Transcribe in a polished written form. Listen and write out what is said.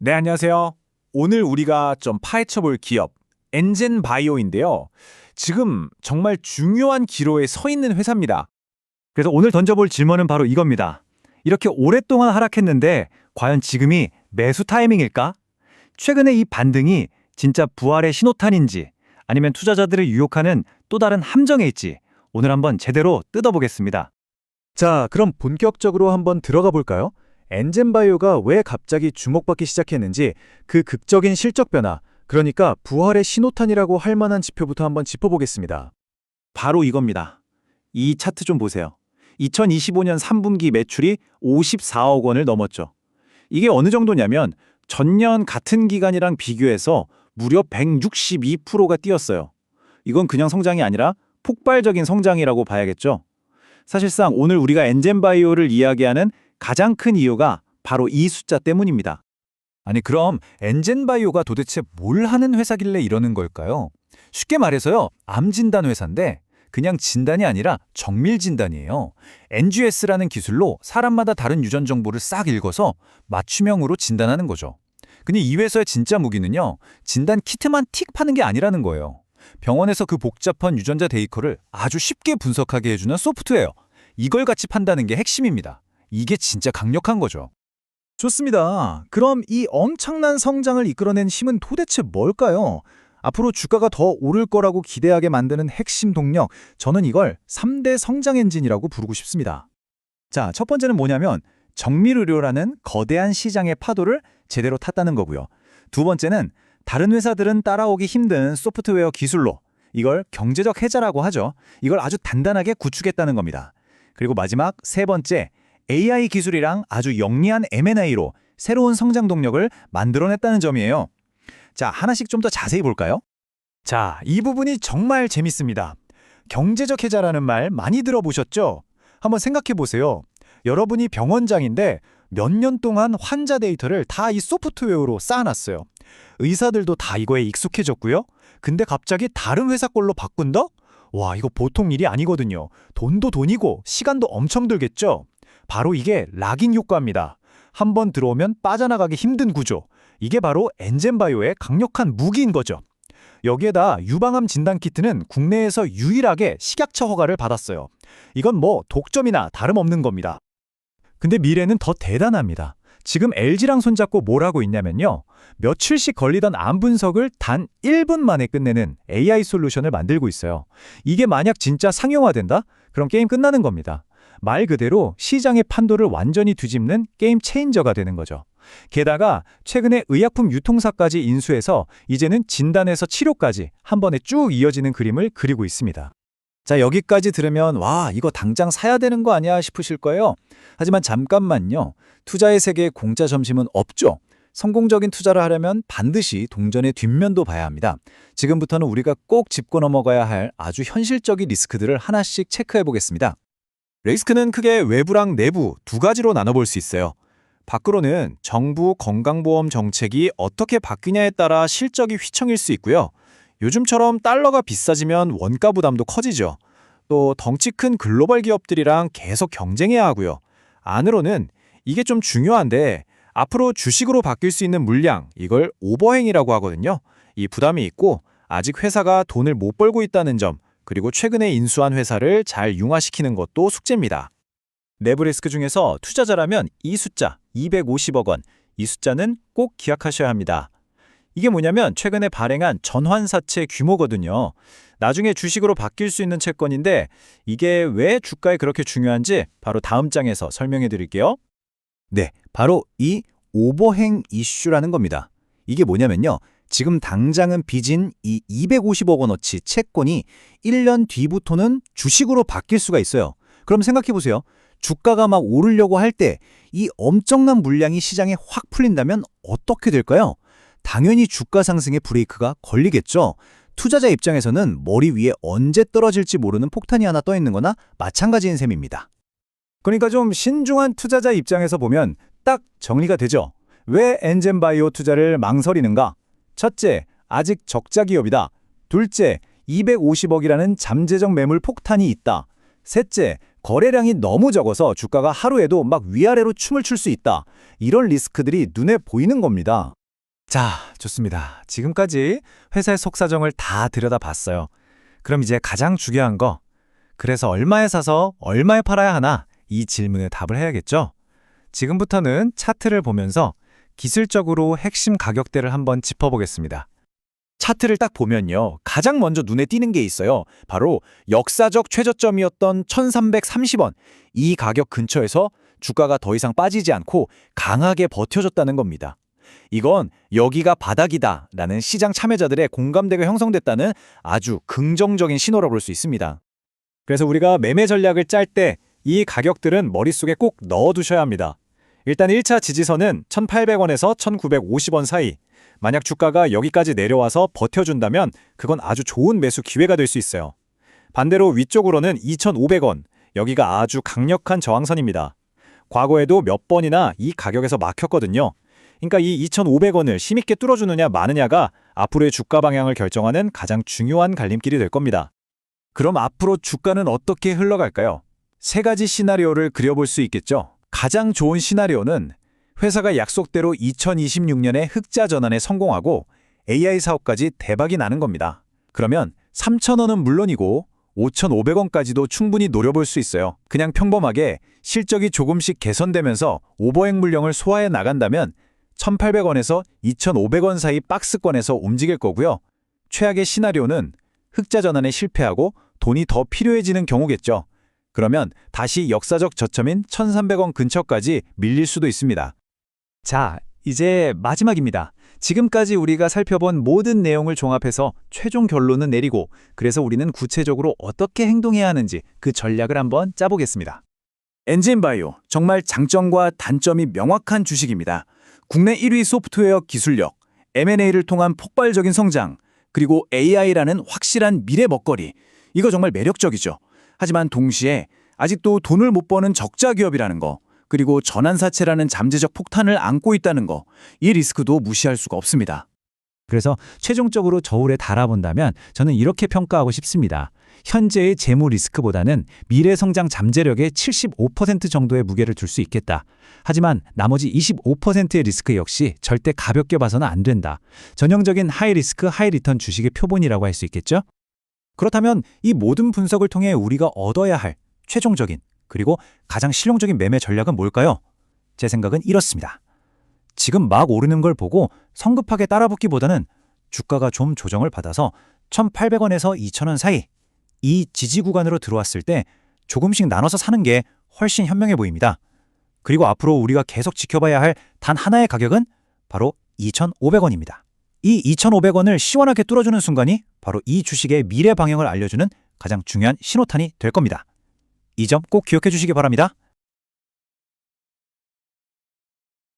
네, 안녕하세요. 오늘 우리가 좀 파헤쳐 볼 기업, 엔젠바이오인데요. 지금 정말 중요한 기로에 서 있는 회사입니다. 그래서 오늘 던져볼 질문은 바로 이겁니다. 이렇게 오랫동안 하락했는데 과연 지금이 매수 타이밍일까? 최근에 이 반등이 진짜 부활의 신호탄인지 아니면 투자자들을 유혹하는 또 다른 함정에 있지 오늘 한번 제대로 뜯어보겠습니다. 자, 그럼 본격적으로 한번 들어가 볼까요? 엔젠바이오가 왜 갑자기 주목받기 시작했는지 그 극적인 실적 변화, 그러니까 부활의 신호탄이라고 할 만한 지표부터 한번 짚어보겠습니다. 바로 이겁니다. 이 차트 좀 보세요. 2025년 3분기 매출이 54억 원을 넘었죠. 이게 어느 정도냐면 전년 같은 기간이랑 비교해서 무려 162%가 뛰었어요. 이건 그냥 성장이 아니라 폭발적인 성장이라고 봐야겠죠. 사실상 오늘 우리가 엔젠바이오를 이야기하는 가장 큰 이유가 바로 이 숫자 때문입니다. 아니 그럼 엔젠바이오가 도대체 뭘 하는 회사길래 이러는 걸까요? 쉽게 말해서요, 암 진단 회사인데 그냥 진단이 아니라 정밀 진단이에요. NGS라는 기술로 사람마다 다른 유전 정보를 싹 읽어서 맞춤형으로 진단하는 거죠. 근데 이 회사의 진짜 무기는요, 진단 키트만 틱 파는 게 아니라는 거예요. 병원에서 그 복잡한 유전자 데이터를 아주 쉽게 분석하게 해주는 소프트웨어. 이걸 같이 판다는 게 핵심입니다. 이게 진짜 강력한 거죠. 좋습니다. 그럼 이 엄청난 성장을 이끌어낸 힘은 도대체 뭘까요? 앞으로 주가가 더 오를 거라고 기대하게 만드는 핵심 동력, 저는 이걸 3대 성장 엔진이라고 부르고 싶습니다. 자, 첫 번째는 뭐냐면 정밀의료라는 거대한 시장의 파도를 제대로 탔다는 거고요. 두 번째는 다른 회사들은 따라오기 힘든 소프트웨어 기술로 이걸 경제적 해자라고 하죠. 이걸 아주 단단하게 구축했다는 겁니다. 그리고 마지막 세 번째, AI 기술이랑 아주 영리한 M&A로 새로운 성장 동력을 만들어냈다는 점이에요. 자, 하나씩 좀 더 자세히 볼까요? 자, 이 부분이 정말 재밌습니다. 경제적 해자라는 말 많이 들어보셨죠? 한번 생각해 보세요. 여러분이 병원장인데 몇 년 동안 환자 데이터를 다 이 소프트웨어로 쌓아놨어요. 의사들도 다 이거에 익숙해졌고요. 근데 갑자기 다른 회사 걸로 바꾼다? 와, 이거 보통 일이 아니거든요. 돈도 돈이고 시간도 엄청 들겠죠? 바로 이게 락인 효과입니다. 한번 들어오면 빠져나가기 힘든 구조. 이게 바로 엔젠바이오의 강력한 무기인 거죠. 여기에다 유방암 진단키트는 국내에서 유일하게 식약처 허가를 받았어요. 이건 뭐 독점이나 다름없는 겁니다. 근데 미래는 더 대단합니다. 지금 LG랑 손잡고 뭘 하고 있냐면요. 며칠씩 걸리던 암 분석을 단 1분 만에 끝내는 AI 솔루션을 만들고 있어요. 이게 만약 진짜 상용화된다? 그럼 게임 끝나는 겁니다. 말 그대로 시장의 판도를 완전히 뒤집는 게임 체인저가 되는 거죠. 게다가 최근에 의약품 유통사까지 인수해서 이제는 진단에서 치료까지 한 번에 쭉 이어지는 그림을 그리고 있습니다. 자, 여기까지 들으면 와, 이거 당장 사야 되는 거 아니야 싶으실 거예요. 하지만 잠깐만요. 투자의 세계에 공짜 점심은 없죠. 성공적인 투자를 하려면 반드시 동전의 뒷면도 봐야 합니다. 지금부터는 우리가 꼭 짚고 넘어가야 할 아주 현실적인 리스크들을 하나씩 체크해 보겠습니다. 리스크는 크게 외부랑 내부 두 가지로 나눠볼 수 있어요. 밖으로는 정부 건강보험 정책이 어떻게 바뀌냐에 따라 실적이 휘청일 수 있고요. 요즘처럼 달러가 비싸지면 원가 부담도 커지죠. 또 덩치 큰 글로벌 기업들이랑 계속 경쟁해야 하고요. 안으로는 이게 좀 중요한데 앞으로 주식으로 바뀔 수 있는 물량, 이걸 오버행이라고 하거든요. 이 부담이 있고 아직 회사가 돈을 못 벌고 있다는 점, 그리고 최근에 인수한 회사를 잘 융화시키는 것도 숙제입니다. 내부 리스크 중에서 투자자라면 이 숫자 250억 원, 이 숫자는 꼭 기억하셔야 합니다. 이게 뭐냐면 최근에 발행한 전환사채 규모거든요. 나중에 주식으로 바뀔 수 있는 채권인데 이게 왜 주가에 그렇게 중요한지 바로 다음 장에서 설명해 드릴게요. 네, 바로 이 오버행 이슈라는 겁니다. 이게 뭐냐면요. 지금 당장은 빚인 이 250억 원어치 채권이 1년 뒤부터는 주식으로 바뀔 수가 있어요. 그럼 생각해 보세요. 주가가 막 오르려고 할 때 이 엄청난 물량이 시장에 확 풀린다면 어떻게 될까요? 당연히 주가 상승의 브레이크가 걸리겠죠. 투자자 입장에서는 머리 위에 언제 떨어질지 모르는 폭탄이 하나 떠 있는 거나 마찬가지인 셈입니다. 그러니까 좀 신중한 투자자 입장에서 보면 딱 정리가 되죠. 왜 엔젠바이오 투자를 망설이는가? 첫째, 아직 적자 기업이다. 둘째, 250억이라는 잠재적 매물 폭탄이 있다. 셋째, 거래량이 너무 적어서 주가가 하루에도 막 위아래로 춤을 출 수 있다. 이런 리스크들이 눈에 보이는 겁니다. 자, 좋습니다. 지금까지 회사의 속사정을 다 들여다봤어요. 그럼 이제 가장 중요한 거, 그래서 얼마에 사서 얼마에 팔아야 하나? 이 질문에 답을 해야겠죠? 지금부터는 차트를 보면서 기술적으로 핵심 가격대를 한번 짚어보겠습니다. 차트를 딱 보면요. 가장 먼저 눈에 띄는 게 있어요. 바로 역사적 최저점이었던 1330원. 이 가격 근처에서 주가가 더 이상 빠지지 않고 강하게 버텨줬다는 겁니다. 이건 여기가 바닥이다라는 시장 참여자들의 공감대가 형성됐다는 아주 긍정적인 신호라고 볼 수 있습니다. 그래서 우리가 매매 전략을 짤 때 이 가격들은 머릿속에 꼭 넣어두셔야 합니다. 일단 1차 지지선은 1,800원에서 1,950원 사이. 만약 주가가 여기까지 내려와서 버텨준다면 그건 아주 좋은 매수 기회가 될 수 있어요. 반대로 위쪽으로는 2,500원. 여기가 아주 강력한 저항선입니다. 과거에도 몇 번이나 이 가격에서 막혔거든요. 그러니까 이 2,500원을 힘있게 뚫어주느냐 마느냐가 앞으로의 주가 방향을 결정하는 가장 중요한 갈림길이 될 겁니다. 그럼 앞으로 주가는 어떻게 흘러갈까요? 세 가지 시나리오를 그려볼 수 있겠죠. 가장 좋은 시나리오는 회사가 약속대로 2026년에 흑자 전환에 성공하고 AI 사업까지 대박이 나는 겁니다. 그러면 3,000원은 물론이고 5,500원까지도 충분히 노려볼 수 있어요. 그냥 평범하게 실적이 조금씩 개선되면서 오버행 물량을 소화해 나간다면 1,800원에서 2,500원 사이 박스권에서 움직일 거고요. 최악의 시나리오는 흑자 전환에 실패하고 돈이 더 필요해지는 경우겠죠. 그러면 다시 역사적 저점인 1,300원 근처까지 밀릴 수도 있습니다. 자, 이제 마지막입니다. 지금까지 우리가 살펴본 모든 내용을 종합해서 최종 결론은 내리고, 그래서 우리는 구체적으로 어떻게 행동해야 하는지 그 전략을 한번 짜보겠습니다. 엔진바이오, 정말 장점과 단점이 명확한 주식입니다. 국내 1위 소프트웨어 기술력, M&A를 통한 폭발적인 성장, 그리고 AI라는 확실한 미래 먹거리. 이거 정말 매력적이죠. 하지만 동시에 아직도 돈을 못 버는 적자 기업이라는 거, 그리고 전환사채라는 잠재적 폭탄을 안고 있다는 거, 이 리스크도 무시할 수가 없습니다. 그래서 최종적으로 저울에 달아본다면 저는 이렇게 평가하고 싶습니다. 현재의 재무 리스크보다는 미래 성장 잠재력에 75% 정도의 무게를 둘 수 있겠다. 하지만 나머지 25%의 리스크 역시 절대 가볍게 봐서는 안 된다. 전형적인 하이 리스크 하이 리턴 주식의 표본이라고 할 수 있겠죠? 그렇다면 이 모든 분석을 통해 우리가 얻어야 할 최종적인 그리고 가장 실용적인 매매 전략은 뭘까요? 제 생각은 이렇습니다. 지금 막 오르는 걸 보고 성급하게 따라붙기보다는 주가가 좀 조정을 받아서 1,800원에서 2,000원 사이 이 지지 구간으로 들어왔을 때 조금씩 나눠서 사는 게 훨씬 현명해 보입니다. 그리고 앞으로 우리가 계속 지켜봐야 할 단 하나의 가격은 바로 2,500원입니다. 이 2,500원을 시원하게 뚫어주는 순간이 바로 이 주식의 미래 방향을 알려주는 가장 중요한 신호탄이 될 겁니다. 이 점 꼭 기억해 주시기 바랍니다.